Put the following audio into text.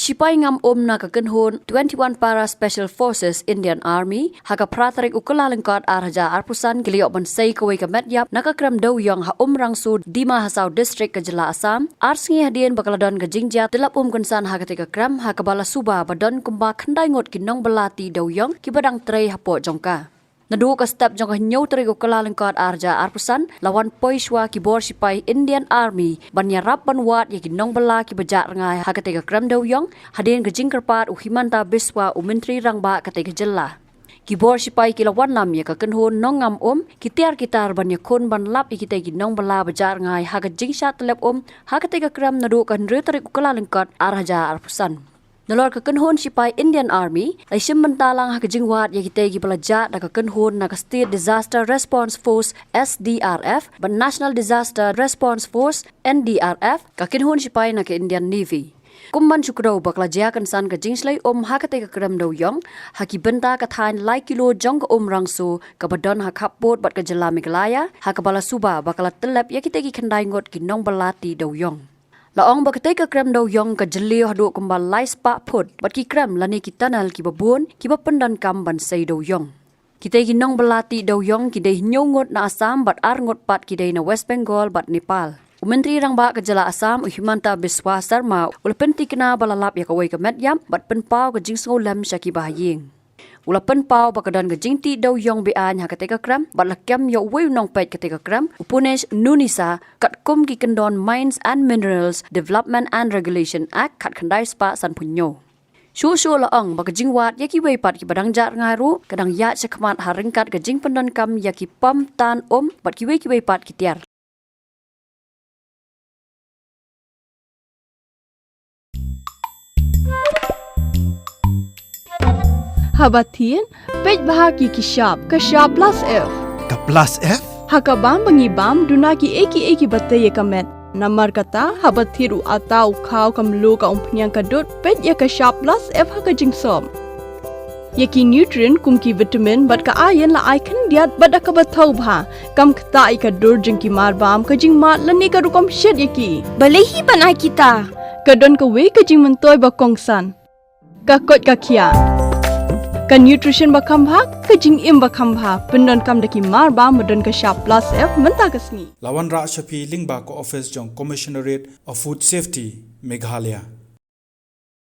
Sipai ngam na kakenhon 21 Para Special Forces Indian Army haka pratarik ukula lengkot arhaja arpusan giliok bonsai Kawei ke Metïap naka Krem Dewïong ha Umrangso di Mahasau District ke Jela Assam arsengi hadian bakaladon ke jingjat telap konsan ha ketika Krem ha kebala suba badon kumba khandai ngot ki nong belati Dewïong ki badang trei hapo jongka. Nadu ka step jong nyau terigo kala lengkot arja arpusan lawan poiswa ki bor sipai Indian Army banyarap banwat ya ki nong bela ki bejak rengai ha ketika Krem Dewïong hadin ke jingkerpat uhimanta biswa umentri rangba ketika Jela. Ki bor sipai ki lawan lam ya ka kenhon nong ngam ki tiar kitar banya kon ban lap ikite ki nong bela bejak rengai ha ke jingsat telep ha ketika Krem nadu kan terigo kala lengkot arja arpusan. Nalor ka kenhon sipai Indian Army lai sim mentalang ha kejingwat ya kita gi pelajat da ka kenhon na ka State Disaster Response Force SDRF ban National Disaster Response Force NDRF ka kenhon sipai na ka Indian Navy. Kumban syukro bakla jiakan san ka jingslai ha ka te ka Krem Dewïong ha ki benta ka thain lai kilo jong ka Umrangso ka badon ha khapbot bat ka Jela Meghalaya ha ka bala suba bakala telep ya kita gi khandai ngot ki nong belati Dewïong. Laong bakatay ka Krem Dewïong ka jeliw hadu kumbal lai spa put bat ki Krem lani ki tanal ki babun ki bapendan kam bansay Dewïong. Kitay ginong belati Dewïong kidai nyongot na Assam bat arngot pat kidai na West Bengal bat Nepal. Umentri rangba ka Jela Assam uhimanta biswa sarma ulapenti kena balalap ya Kawei ke Metïap bat penpau ka jingsngo lam syaki bahaying. Ulapan pau bakadan ke jingti Dewïong bean ha ketika Krem bat lakem yo wei Nongpeit ketika Krem upunesh nunisa kat kum ki kendon Mines and Minerals Development and Regulation Act kat khandai spa san punyo. Shu laong baka jingwat ya Kiwei pat ki badang jar ngaru kadang ya sekmat ha ringkat ke jing pendon kam ya ki pam tan bat Kiwei pat ki tiar. Habatin, pej bahagi ki Shah plus F. Ka plus F? Hakabam bangibam duna ki eki batay kamet. Namar kata habatiru atau kau kamlu ka umpnyang kadut pej ya ka Shah plus F haka jingsom. Yaki nutrient kum ki vitamin bat ka ayan la ai kan diat bat ka batau bha kam kata i ka dur jing ki marbam ka jing mat lani ka rukom shed yaki. Balehi banai kita. Kadon ka we ka jing mentoy ba kongsan. Ka kot ka kia. Ka nutrition bakam bha ka jing im bakam bha pendon kam daki marba modon ka Shah plus F menta kasni Lawan ra shapi lingba ko office jong commissionerate of food safety Meghalaya.